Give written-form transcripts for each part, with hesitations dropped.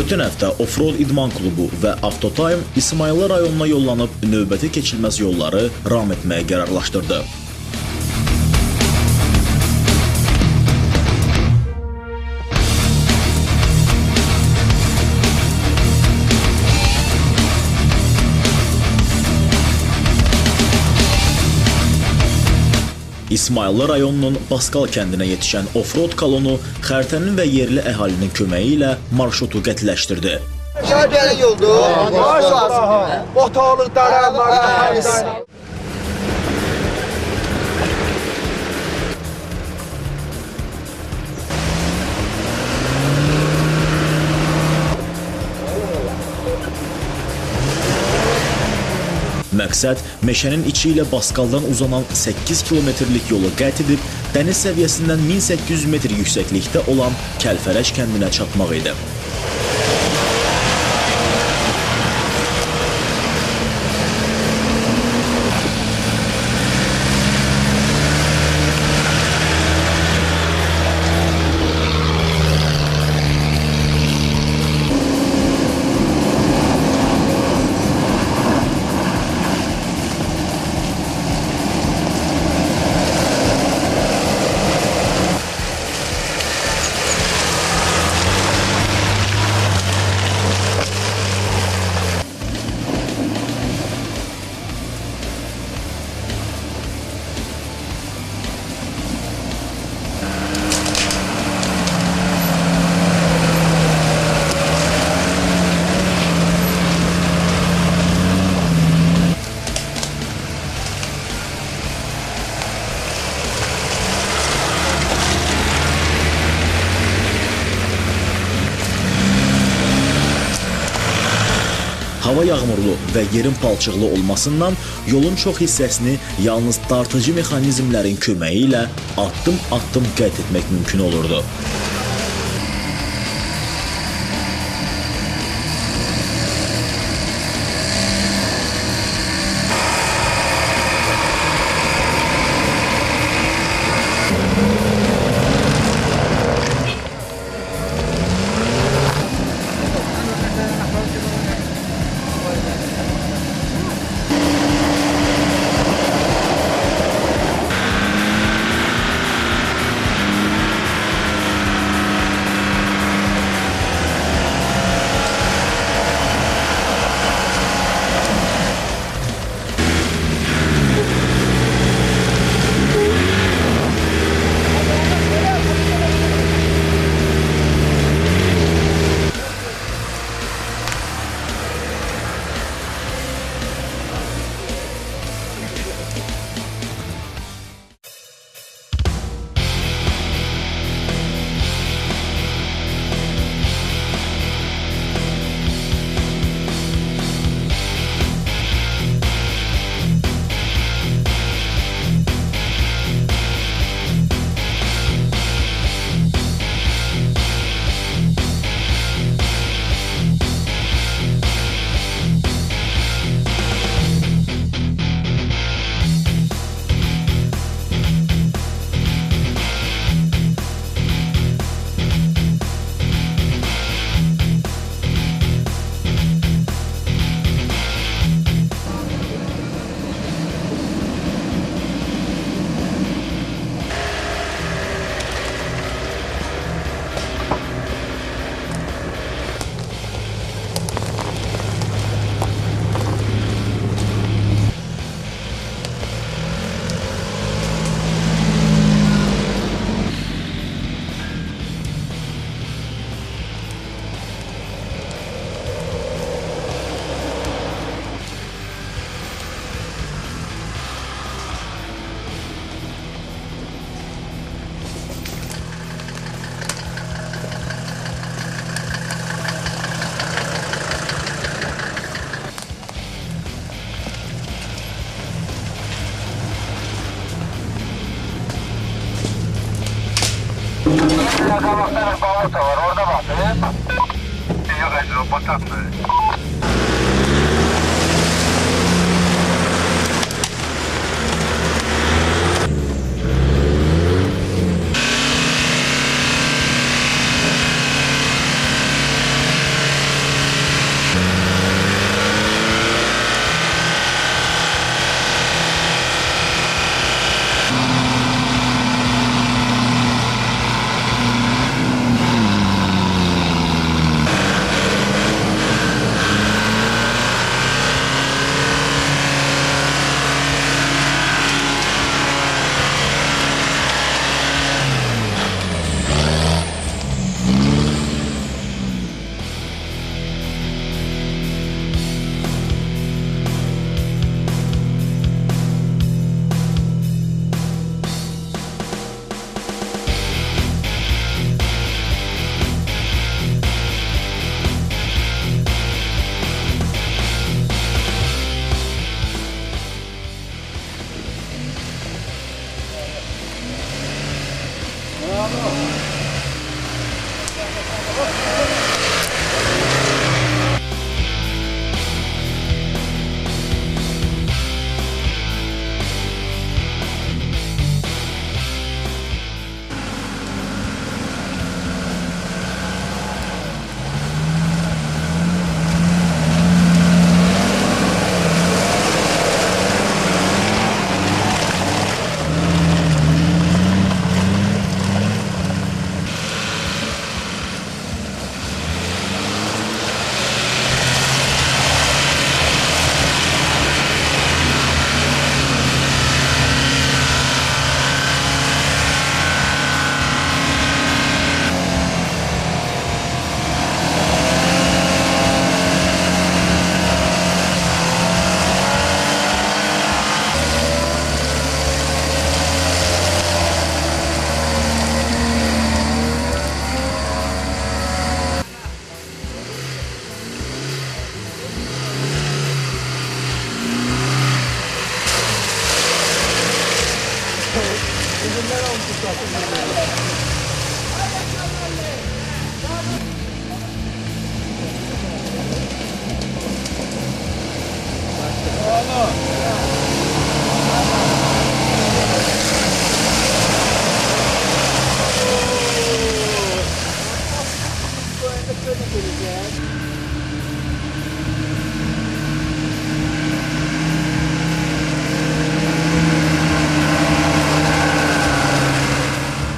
Ötən həftə Offroad İdman Klubu və Avtotime İsmayıllı rayonuna yollanıb növbəti keçilməz yolları ram etməyə qərarlaşdırdı. İsmayıllı rayonunun Baskal kəndinə yetişən offroad kolonu xəritənin və yerli əhalinin köməyi ilə marşrutu qətiləşdirdi. Şəhərdə yoldur. Otaqlıq dərə, Məqsəd meşənin içi ilə Baskaldan uzanan 8 kilometrlik yolu qət edib, dəniz səviyyəsindən 1800 metr yüksəklikdə olan Kəlfərəc kəndinə çatmaq idi. Hava yağmurlu və yerin palçıqlı olmasından yolun çox hissəsini yalnız dartıcı mexanizmlərin köməyi ilə addım-addım qət etmək mümkün olurdu. Balıkta var, orada bak. Yok, bataklı.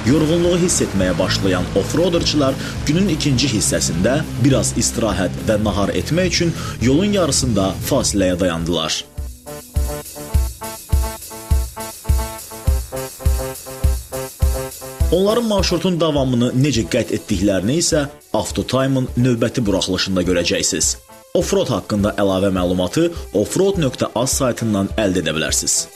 Yorğunluğu hiss etməyə başlayan offroaderçılar günün ikinci hissəsində biraz istirahət və nahar etmək üçün yolun yarısında fasiləyə dayandılar. Onların marşrutun davamını necə qət etdiklərini isə Avtotime'ın növbəti buraxılışında görəcəksiniz. Offroad haqqında əlavə məlumatı offroad.az saytından əldə edə bilərsiniz.